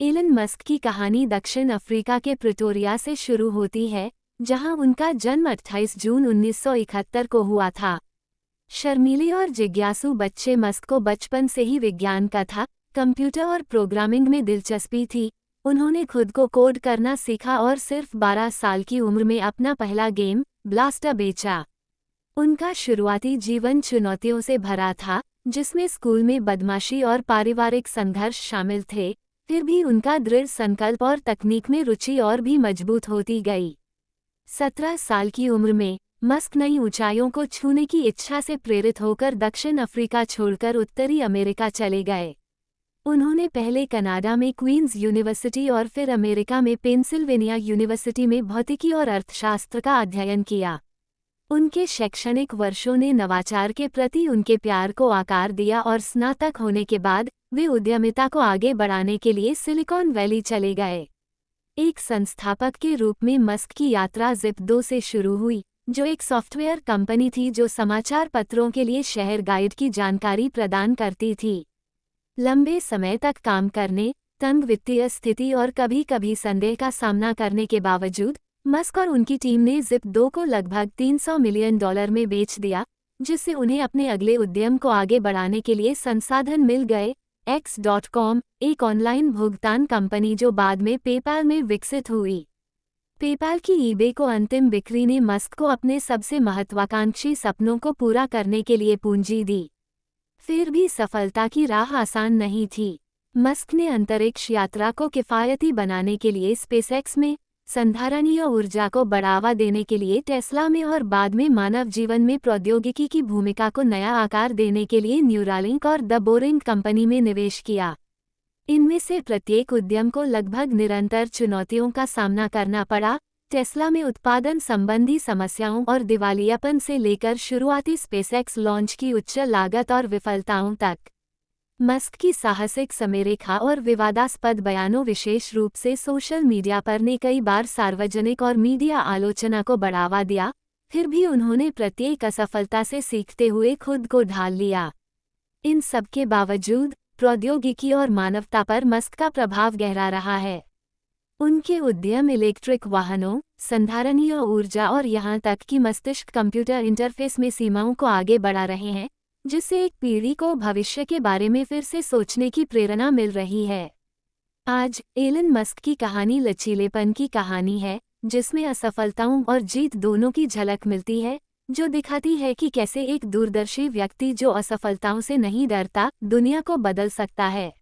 Elon Musk की कहानी दक्षिण अफ्रीका के प्रिटोरिया से शुरू होती है, जहां उनका जन्म 28 जून 1971 को हुआ था। शर्मीले और जिज्ञासु बच्चे मस्क को बचपन से ही विज्ञान का था, कंप्यूटर और प्रोग्रामिंग में दिलचस्पी थी। उन्होंने खुद को कोड करना सीखा और सिर्फ 12 साल की उम्र में अपना पहला गेम, ब्लास्टर बेचा। उनका शुरुआती जीवन चुनौतियों से भरा था, जिसमें स्कूल में बदमाशी और पारिवारिक संघर्ष शामिल थे। फिर भी उनका दृढ़ संकल्प और तकनीक में रुचि और भी मजबूत होती गई। 17 साल की उम्र में मस्क नई ऊंचाइयों को छूने की इच्छा से प्रेरित होकर दक्षिण अफ्रीका छोड़कर उत्तरी अमेरिका चले गए। उन्होंने पहले कनाडा में क्वींस यूनिवर्सिटी और फिर अमेरिका में पेंसिल्वेनिया यूनिवर्सिटी में भौतिकी और अर्थशास्त्र का अध्ययन किया। उनके शैक्षणिक वर्षों ने नवाचार के प्रति उनके प्यार को आकार दिया और स्नातक होने के बाद वे उद्यमिता को आगे बढ़ाने के लिए सिलिकॉन वैली चले गए। एक संस्थापक के रूप में मस्क की यात्रा ज़िप2 से शुरू हुई, जो एक सॉफ्टवेयर कंपनी थी जो समाचार पत्रों के लिए शहर गाइड की जानकारी प्रदान करती थी। लंबे समय तक काम करने, तंग वित्तीय स्थिति और कभी-कभी संदेह का सामना करने के बावजूद मस्क और उनकी टीम ने ज़िप2 को लगभग $300 मिलियन में बेच दिया, जिससे उन्हें अपने अगले उद्यम को आगे बढ़ाने के लिए संसाधन मिल गए। X.com, एक ऑनलाइन भुगतान कंपनी जो बाद में पेपैल में विकसित हुई। पेपैल की ईबे को अंतिम बिक्री ने मस्क को अपने सबसे महत्वाकांक्षी सपनों को पूरा करने के लिए पूंजी दी। फिर भी सफलता की राह आसान नहीं थी। मस्क ने अंतरिक्ष यात्रा को किफ़ायती बनाने के लिए स्पेसएक्स में, संधारणीय ऊर्जा को बढ़ावा देने के लिए टेस्ला में और बाद में मानव जीवन में प्रौद्योगिकी की भूमिका को नया आकार देने के लिए न्यूरालिंक और द बोरिंग कंपनी में निवेश किया। इनमें से प्रत्येक उद्यम को लगभग निरंतर चुनौतियों का सामना करना पड़ा, टेस्ला में उत्पादन संबंधी समस्याओं और दिवालियापन से लेकर शुरुआती स्पेसएक्स लॉन्च की उच्च लागत और विफलताओं तक। मस्क की साहसिक समयरेखा और विवादास्पद बयानों विशेष रूप से सोशल मीडिया पर ने कई बार सार्वजनिक और मीडिया आलोचना को बढ़ावा दिया। फिर भी उन्होंने प्रत्येक असफलता से सीखते हुए खुद को ढाल लिया। इन सब के बावजूद प्रौद्योगिकी और मानवता पर मस्क का प्रभाव गहरा रहा है। उनके उद्यम इलेक्ट्रिक वाहनों, संधारणीय ऊर्जा और यहाँ तक कि मस्तिष्क कंप्यूटर इंटरफेस में सीमाओं को आगे बढ़ा रहे हैं, जिससे एक पीढ़ी को भविष्य के बारे में फिर से सोचने की प्रेरणा मिल रही है। आज एलन मस्क की कहानी लचीलेपन की कहानी है, जिसमें असफलताओं और जीत दोनों की झलक मिलती है, जो दिखाती है कि कैसे एक दूरदर्शी व्यक्ति जो असफलताओं से नहीं डरता, दुनिया को बदल सकता है।